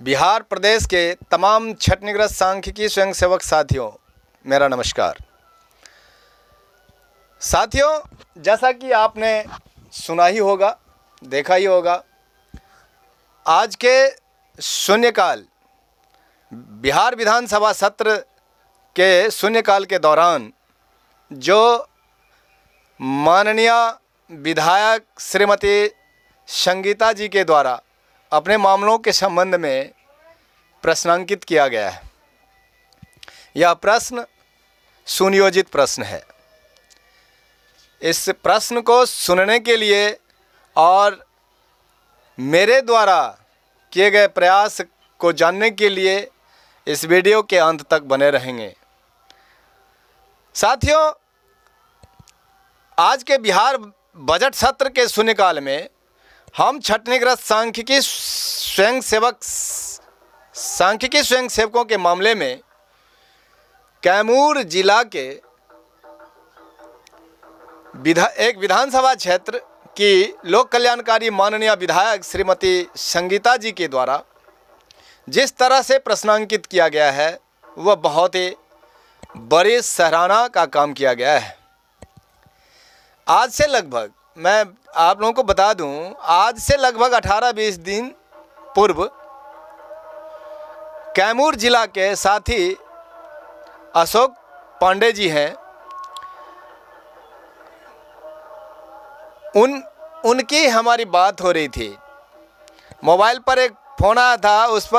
बिहार प्रदेश के तमाम छटनीग्रस्त सांख्यिकी स्वयंसेवक साथियों, मेरा नमस्कार। साथियों, जैसा कि आपने सुना ही होगा, देखा ही होगा, आज के शून्यकाल बिहार विधानसभा सत्र के शून्यकाल के दौरान जो माननीय विधायक श्रीमती संगीता जी के द्वारा अपने मामलों के संबंध में प्रश्नांकित किया गया है, यह प्रश्न सुनियोजित प्रश्न है। इस प्रश्न को सुनने के लिए और मेरे द्वारा किए गए प्रयास को जानने के लिए इस वीडियो के अंत तक बने रहेंगे। साथियों, आज के बिहार बजट सत्र के शून्यकाल में हम छटनीग्रस्त सांख्यिकी स्वयंसेवकों के मामले में कैमूर जिला के एक विधानसभा क्षेत्र की लोक कल्याणकारी माननीय विधायक श्रीमती संगीता जी के द्वारा जिस तरह से प्रश्नांकित किया गया है, वह बहुत ही बड़ी सराहना का काम किया गया है। आज से लगभग, मैं आप लोगों को बता दूं, आज से लगभग 18-20 दिन पूर्व कैमूर जिला के साथी अशोक पांडे जी हैं, उनकी हमारी बात हो रही थी। मोबाइल पर एक फ़ोन आया था, उस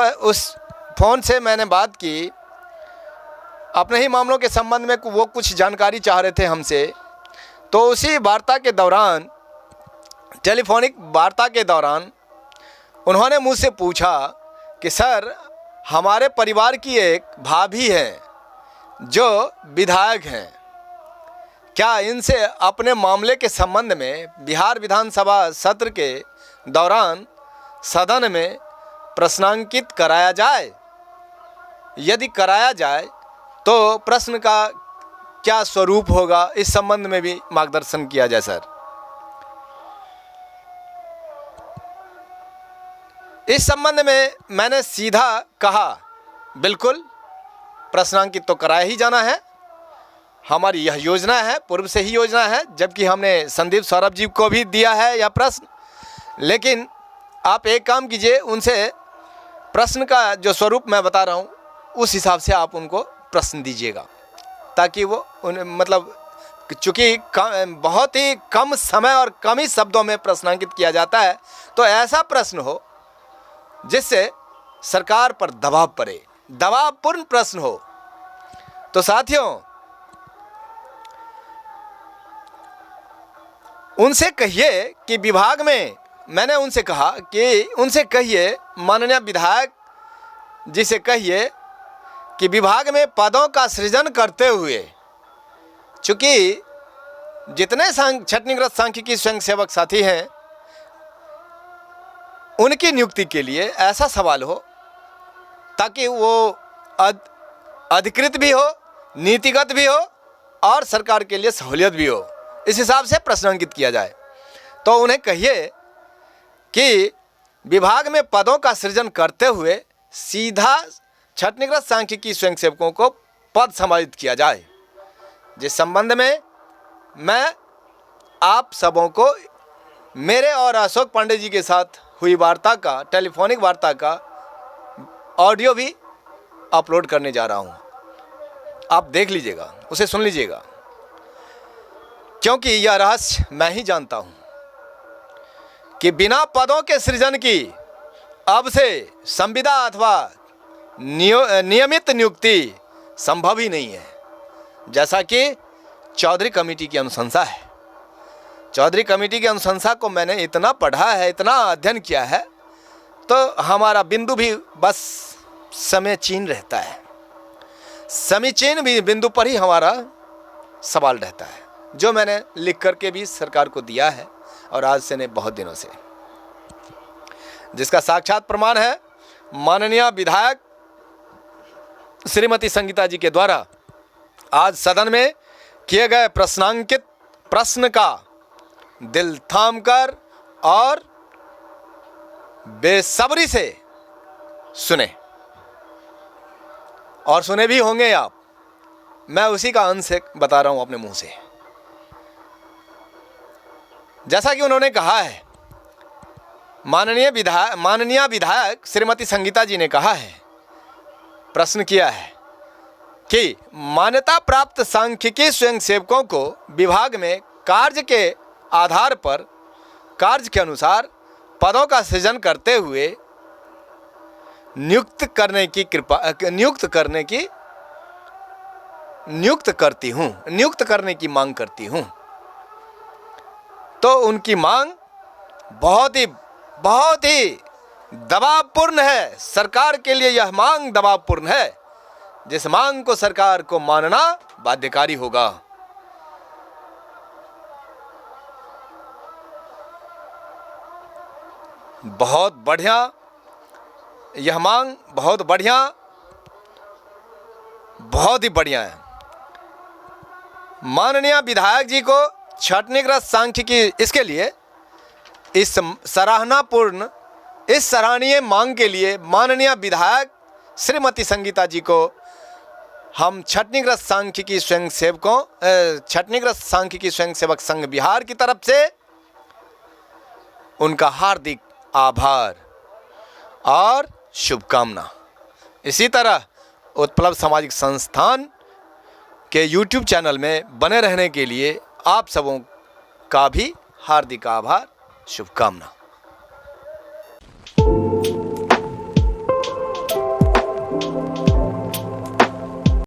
फ़ोन से मैंने बात की। अपने ही मामलों के संबंध में वो कुछ जानकारी चाह रहे थे हमसे। तो उसी वार्ता के दौरान, टेलीफोनिक वार्ता के दौरान, उन्होंने मुझसे पूछा कि सर, हमारे परिवार की एक भाभी हैं जो विधायक हैं, क्या इनसे अपने मामले के संबंध में बिहार विधानसभा सत्र के दौरान सदन में प्रश्नांकित कराया जाए? यदि कराया जाए तो प्रश्न का क्या स्वरूप होगा, इस संबंध में भी मार्गदर्शन किया जाए सर। इस संबंध में मैंने सीधा कहा, बिल्कुल प्रश्नांकित तो कराया ही जाना है, हमारी यह योजना है, पूर्व से ही योजना है, जबकि हमने संदीप सौरभ जी को भी दिया है यह प्रश्न। लेकिन आप एक काम कीजिए, उनसे प्रश्न का जो स्वरूप मैं बता रहा हूँ उस हिसाब से आप उनको प्रश्न दीजिएगा, ताकि वो मतलब चूँकि बहुत ही कम समय और कम ही शब्दों में प्रश्नांकित किया जाता है, तो ऐसा प्रश्न हो जिससे सरकार पर दबाव पड़े, दबावपूर्ण प्रश्न हो। तो साथियों, उनसे कहिए कि विभाग में, मैंने उनसे कहा कि उनसे कहिए, माननीय विधायक जी से कहिए कि विभाग में पदों का सृजन करते हुए, चूँकि जितने छटनीग्रस्त सांख्यिकी स्वयंसेवक साथी हैं, उनकी नियुक्ति के लिए ऐसा सवाल हो ताकि वो अधिकृत भी हो, नीतिगत भी हो और सरकार के लिए सहूलियत भी हो, इस हिसाब से प्रश्नांकित किया जाए। तो उन्हें कहिए कि विभाग में पदों का सृजन करते हुए सीधा छटनीग्रस्त सांख्यिकी स्वयंसेवकों को पद संभालित किया जाए, जिस संबंध में मैं आप सबों को मेरे और अशोक पांडे जी के साथ हुई वार्ता का, टेलीफोनिक वार्ता का ऑडियो भी अपलोड करने जा रहा हूं। आप देख लीजिएगा, उसे सुन लीजिएगा, क्योंकि यह रहस्य मैं ही जानता हूं कि बिना पदों के सृजन की अब से संविदा अथवा नियमित नियुक्ति संभव ही नहीं है, जैसा कि चौधरी कमेटी की अनुशंसा है। चौधरी कमेटी की अनुशंसा को मैंने इतना पढ़ा है, इतना अध्ययन किया है, तो हमारा बिंदु भी बस समीचीन रहता है। समीचीन भी बिंदु पर ही हमारा सवाल रहता है, जो मैंने लिख करके भी सरकार को दिया है, और आज से नहीं, बहुत दिनों से, जिसका साक्षात प्रमाण है माननीय विधायक श्रीमती संगीता जी के द्वारा आज सदन में किए गए प्रश्नांकित प्रश्न का दिल थाम कर और बेसब्री से सुने, और सुने भी होंगे आप। मैं उसी का अंश बता रहा हूं अपने मुंह से। जैसा कि उन्होंने कहा है, माननीय विधायक श्रीमती संगीता जी ने कहा है, प्रश्न किया है कि मान्यता प्राप्त सांख्यिकी स्वयंसेवकों को विभाग में कार्य के आधार पर कार्य के अनुसार पदों का सृजन करते हुए नियुक्त करने की मांग करती हूं। तो उनकी मांग बहुत ही दबावपूर्ण है। सरकार के लिए यह मांग दबावपूर्ण है, जिस मांग को सरकार को मानना बाध्यकारी होगा। बहुत बढ़िया, यह मांग बहुत ही बढ़िया है। माननीय विधायक जी को छाटनीग्रस्त सांख्यिकी, इसके लिए इस सराहनीय मांग के लिए माननीय विधायक श्रीमती संगीता जी को हम छाटनीग्रस्त सांख्यिकी स्वयंसेवक संघ बिहार की तरफ से उनका हार्दिक आभार और शुभकामना। इसी तरह उत्पलव सामाजिक संस्थान के YouTube चैनल में बने रहने के लिए आप सबों का भी हार्दिक आभार, शुभकामना।